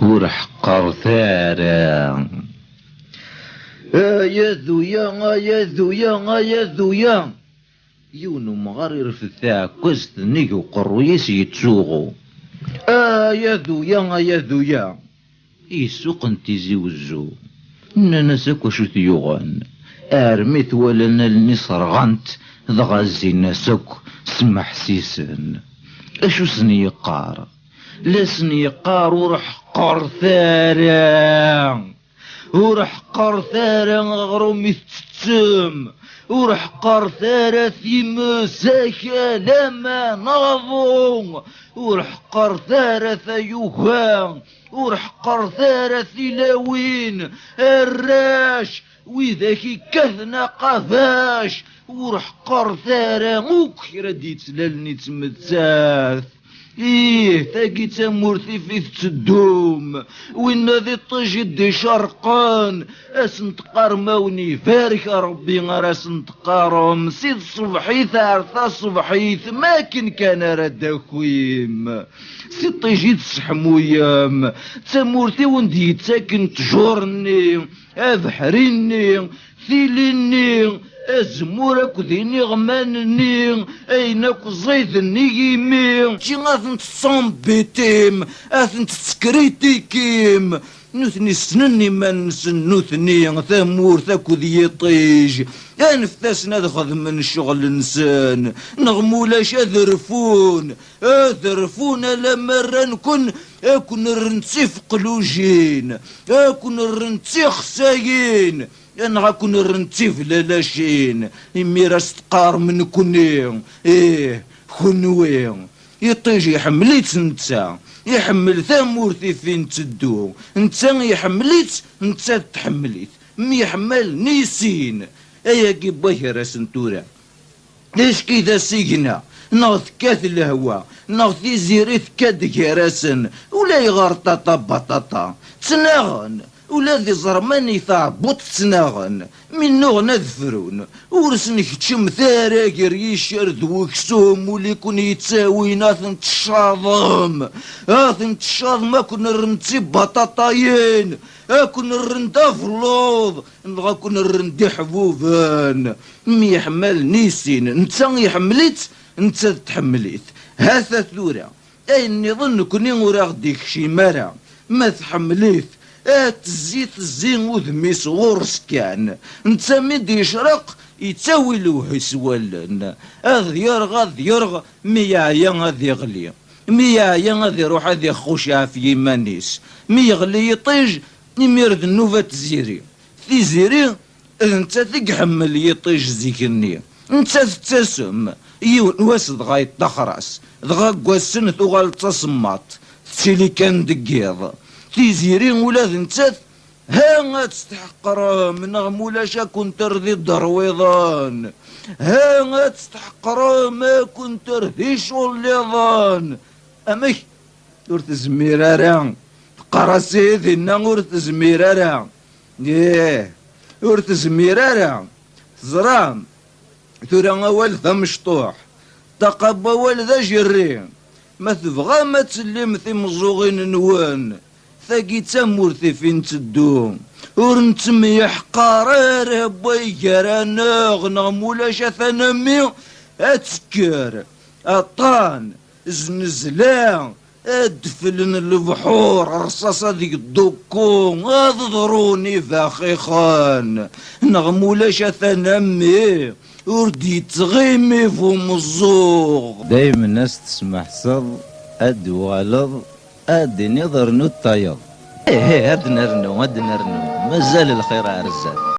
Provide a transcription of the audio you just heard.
ورحقر ثارا. يا ذويا يا ذويا يا ذويا يونو مغرر في الثاع كوست نيجو قرويس يتسوغو. يا ذويا يا ذويا يسوق انتي زوزو نانا ساكو شو ثيوغان ارميت ولنا النصر غنت ضغازينا ساكو سمح سيسن اشو سنيقار لا سنيقار ورح قرثارا ورح قرثارا غرومي تتسم ورح قرثارا في مساكا لما نظم ورح قرثارا ثيوهان ورح قرثارا ثلاوين الراش وذاك كثنا قفاش ورح قرثارا مكرا ديتلالني تمتاث ثاقي تمورثي في تدوم وين ذي الطجد شرقان اسنت قرموني فارك ربي غير اسنت قارم سيد صبحيث عرثا صبحيث ما كان رد خويم سيد طيجيت سحمويام تمورثي وندي تاكن تجورني ابحريني ثيليني أزمورك ذيني غمانني أينك زيدني يمين شي غاثن تصنبيتيم أثن تسكريتي كيم نوثني سنني ما نسن نوثني ثامور ثاكو ذي يطيج أنفثاسنا دخذ من الشغل نسان نغمولاش أذرفون لما رنكن أكون رنتي في قلوجين أكون رنتي خساين انا غاكون الرنتيف لالاشين ميراس تقار من كوني خنوي يطيجي يحمليت نتا يحمل ثامورتي فين تدو نتا يحمليت نتا تحمليت مي يحمل نيسين ايا كي باهي راس نتورا ليش كذا سيقنا ناض كاث الهوا ناض زيريت كاد راسن ولا يغار طاطا بطاطا تناغن ولا ذي زرماني ثعبط تناغن من نوع نذفرون ورسنك تشم ثاراقر يشرد وكسوم ولي كون يتساوي ناثن تشاظم اكون الرنتي بطاطاين اكون الرندا فلوض نغا كون الرندي حبوبان مي يحمل نيسين نتا يحمليت نتا تحمليت هذا ثورة اي نظن كوني ورا غديك شي مرة ما تحمليت تزيت الزين وذميس غرس كان نتا ميدي يشرق يتساوي لوهيس ولن اذ يرغ ميايا غادي يغلي ميايا غادي يروح هذي خوشها في يمانيس مي يغلي يطيج يميرد النوفة تزيري في زيري انت تقحمل يطيج زيكني انت تتسم يون واسد غاي تخرس دغا قواسن ثغال تصمات تسيلي كان دقيض تيزيرين ولاد نتات ها تستحقر من غمولاش كنت ترضي الدرويضان ها تستحقر ما كنت ترضي شوليضان امي ورث زميرارا قراسيدي نا ورث زميرارا ورث زميرارا زرام ثورا اول ذا مشطوح تقبى والذا جرين ما تبغى ما تسلم في مزوغين نوان ثاقي تمورثي فين تدوم ورنتم يحقار ربي جرانا غنغمولاش ثنمي اتسكر اطان زنزلان ادفلن البحور رصاصة ديك الدكون اضروني فاخي خان نغمولاش ثنمي وردي تغيمي فم الزوغ دايما الناس تسمح صل ادوالض ادي نظر نطيض هاد نرنو مازال الخير عرزات.